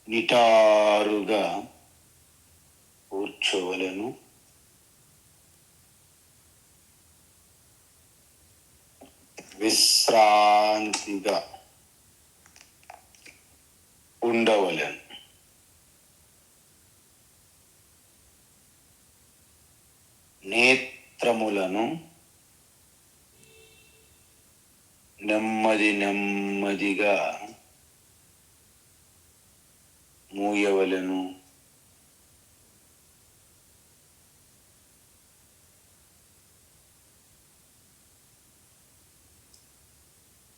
నిటారుగా కూర్చోవలెను. విశ్రాంతిగా ఉండవలెను. నేత్రములను నెమ్మదిగా మూయవలెను.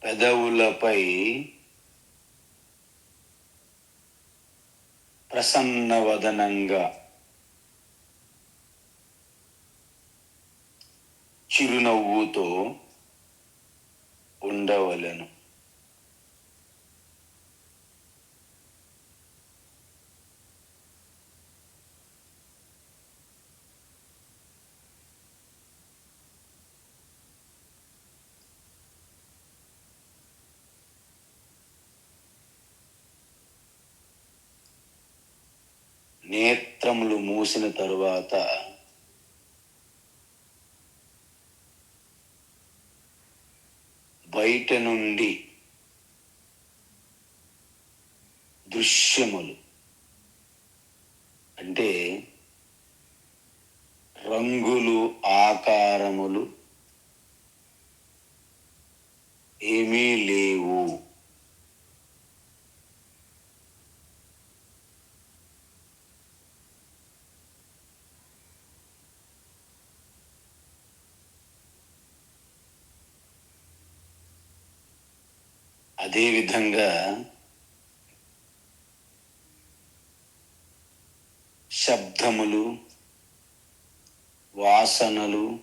పెదవులపై ప్రసన్నవదనంగా చిరునవ్వుతో ఉండవలెను. నేత్రములు మూసిన తరువాత బయట నుండి దృశ్యములు అంటే రంగులు, ఆకారములు ఏమీ లేవు. అదేవిధంగా శబ్దములు, వాసనలు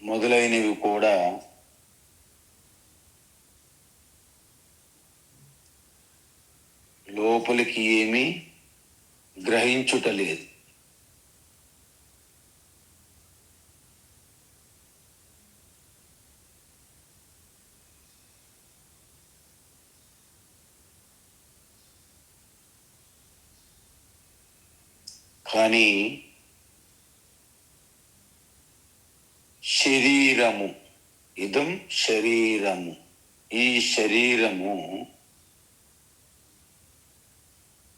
మొదలైనవి కూడా లోపలికి ఏమీ గ్రహించుటలేదు. కానీ శరీరము, ఇదం శరీరము, ఈ శరీరము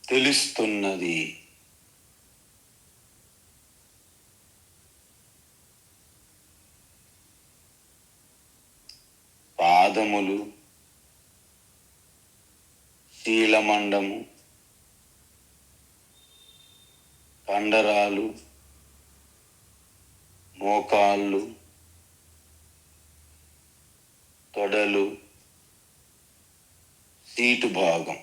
తెలుస్తున్నది. పాదములు, శీలమండము, కండరాలు, మోకాళ్ళు, తొడలు, సీటు భాగం,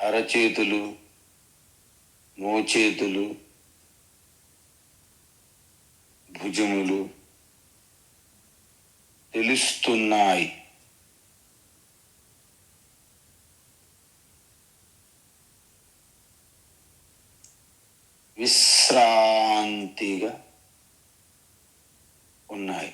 అరచేతులు, మోచేతులు, భుజములు తెలుస్తున్నాయి. విశ్రాంతిగా ఉన్నాయి.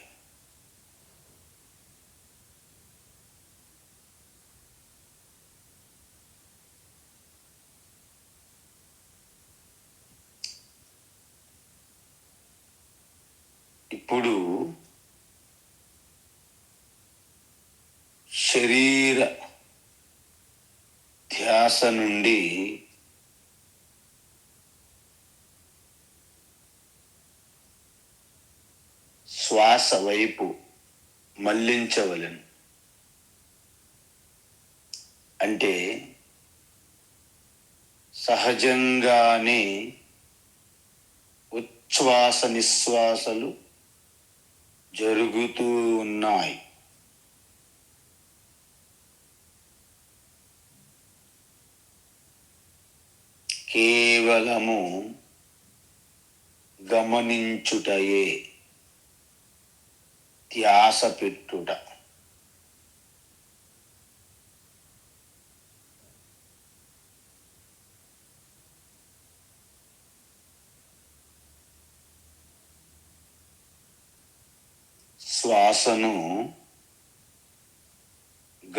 ఇప్పుడు శరీర ధ్యాస నుండి శ్వాస వైపు మళ్లించవలెను. అంటే సహజంగానే ఉచ్ఛ్వాస నిశ్వాసలు జరుగుతూ ఉన్నాయి. కేవలము గమనించుటయే, ధ్యాస పెట్టుట. శ్వాసను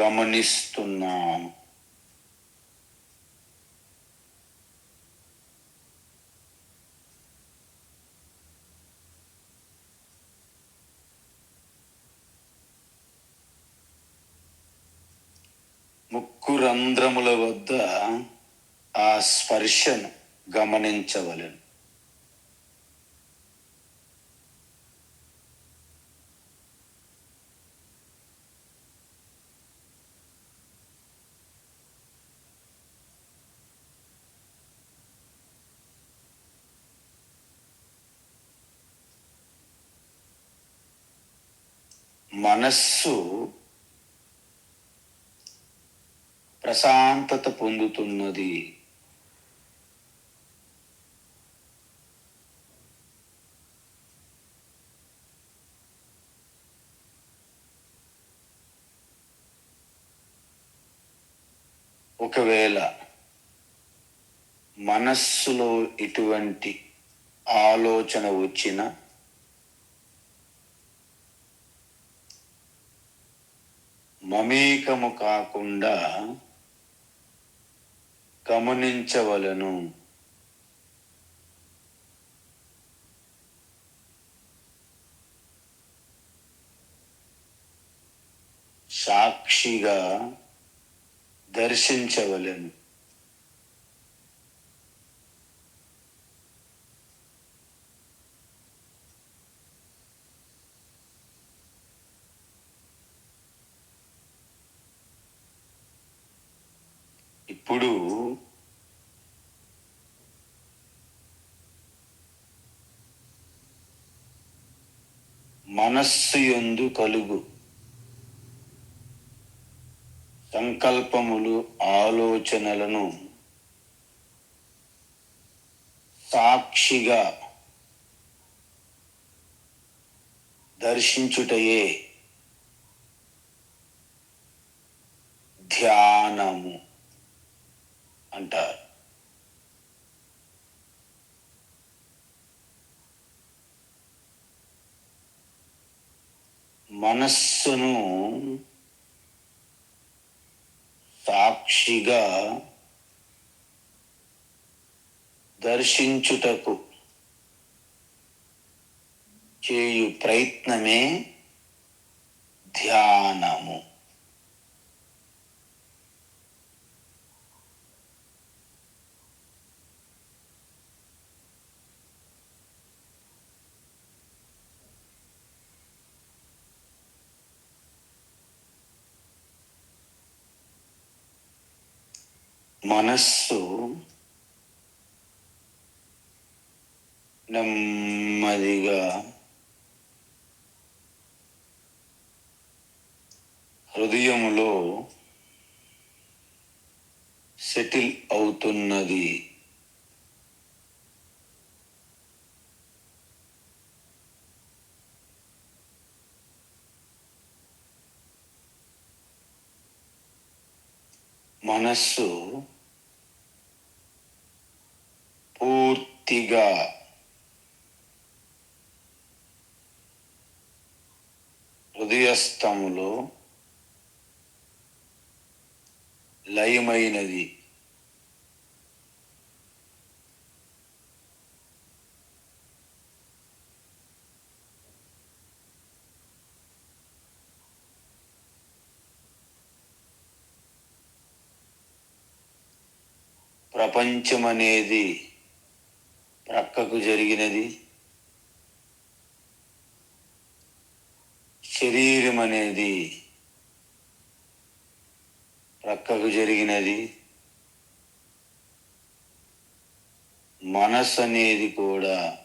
గమనిస్తున్నాను. ముక్కు రంధ్రముల వద్ద ఆ స్పర్శను గమనించవలెను. మనస్సు ప్రశాంతత పొందుతున్నది. ఒకవేళ మనస్సులో ఇటువంటి ఆలోచన వచ్చిన మమేకము కాకుండా గమనించవలను. సాక్షిగా దర్శించవలెను. ఇప్పుడు మనస్సు యందు కలుగు సంకల్పములు, ఆలోచనలను సాక్షిగా దర్శించుటయే ధ్యానము అంటారు. మనస్సును సాక్షిగా దర్శించుటకు చేయు ప్రయత్నమే ధ్యానము. మనస్సు నెమ్మదిగా హృదయములో సెటిల్ అవుతున్నది. మనస్సు పూర్తిగా హృదయస్థములో లయమైనది. ప్రపంచమనేది ప్రక్కకు జరిగినది. శరీరం అనేది ప్రక్కకు జరిగినది. మనస్సు అనేది కూడా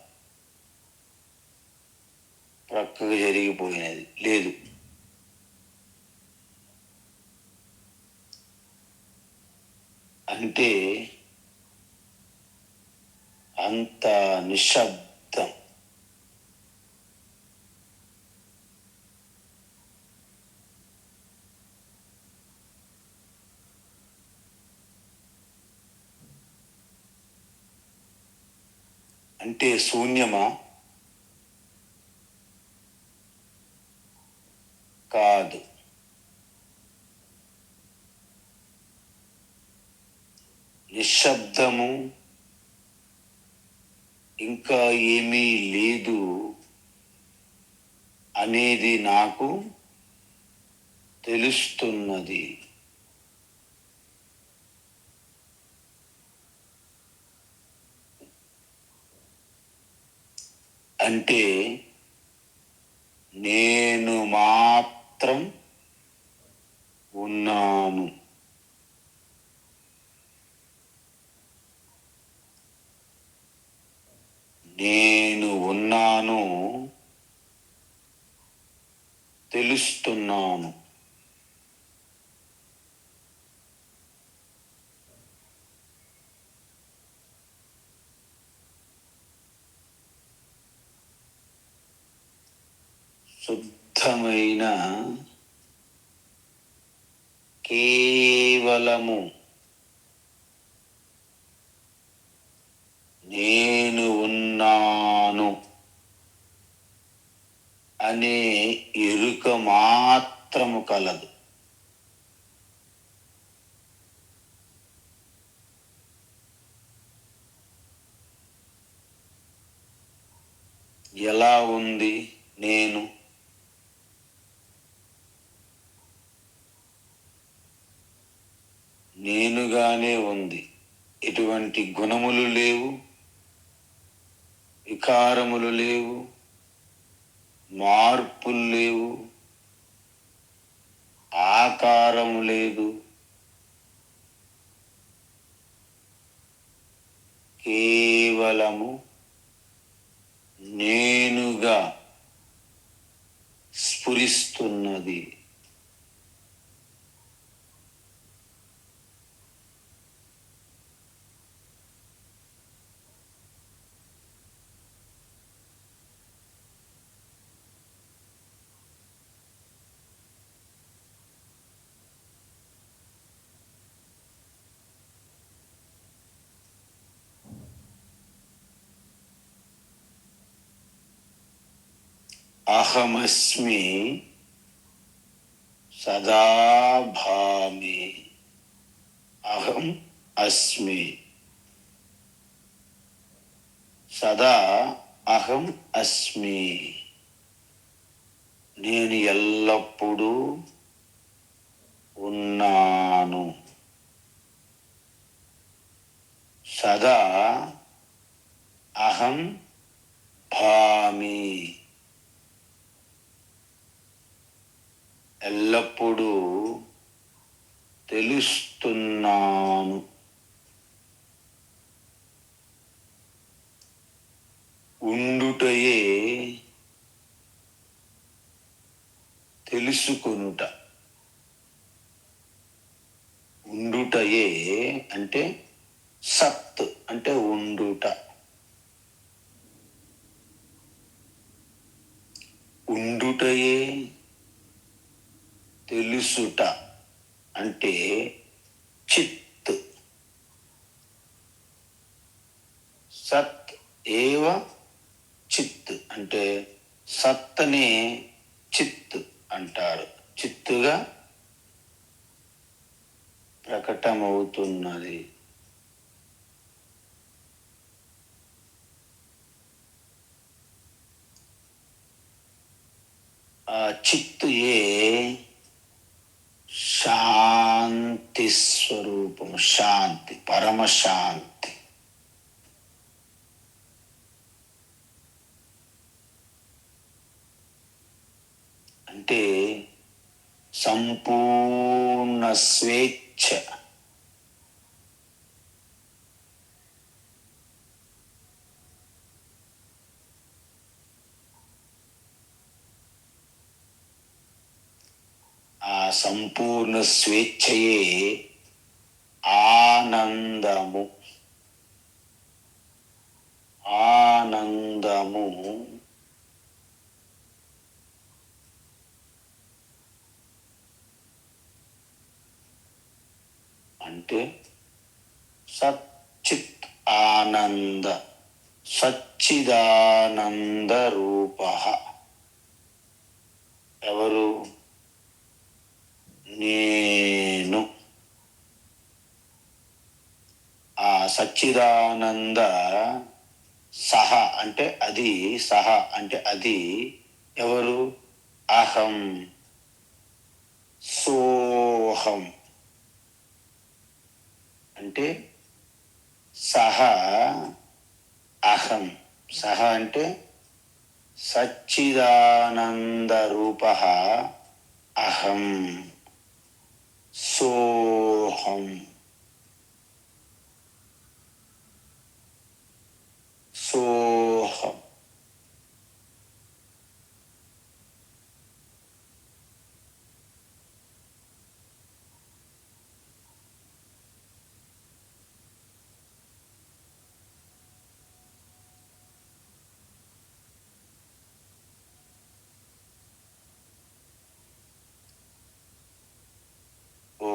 ప్రక్కకు జరిగిపోయినది లేదు. అంటే అంత నిశ్శబ్దం. అంటే శూన్యమా? కాదు. ఇంకా ఏమీ లేదు అనేది నాకు తెలుస్తున్నది. అంటే నేను మాత్రం ఉన్నాను. నేను ఉన్నాను, తెలుస్తున్నాను. శుద్ధమైన కేవలము నేను ఉన్నాను అనే ఎరుక మాత్రము కలదు. ఎలా ఉంది నేను? నేనుగానే ఉంది. ఎటువంటి గుణములు లేవు, వికారములు లేవు, మార్పులు లేవు, ఆకారము లేదు. కేవలము నేనుగా స్ఫురిస్తున్నది. అహమస్మి సదా భామి. అహం అస్మి సదా అహం అస్మి. నేను ఎల్లప్పుడూ ఉన్నాను. సదా అహం భామి. ఎల్లప్పుడూ తెలుస్తున్నాను. ఉండుటయే తెలుసుకొనుట. ఉండుటయే అంటే సత్ అంటే ఉండుట. ఉండుటయే తెలుసుట అంటే చిత్. సత్ ఏవ చిత్ అంటే సత్తనే చిత్ అంటారు. చిత్తుగా ప్రకటమవుతున్నది. ఆ చిత్తు ఏ శాంతి స్వరూపము. శాంతి, పరమశాంతి. అంటే సంపూర్ణ స్వేచ్ఛ. ఆ సంపూర్ణ స్వేచ్ఛయే ఆనందము. ఆనందము అంటే సచ్చిత్ ఆనంద, సచ్చిదానంద రూప. ఎవరు? నేను. ఆ సచ్చిదానంద సహ అంటే అది, సహ అంటే అది ఎవరు? అహం, సోహం అంటే సహ అహం. సహ అంటే సచ్చిదానంద రూప అహం, సోహం. సోహం ఓ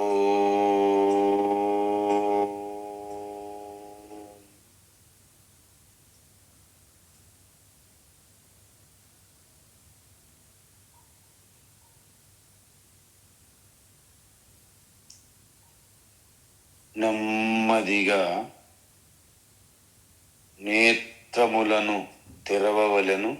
నెమ్మదిగా నేత్రములను తెరవవలెను.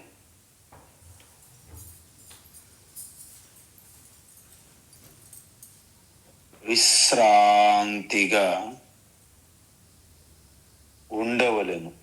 విశ్రాంతిగా ఉండవలెను.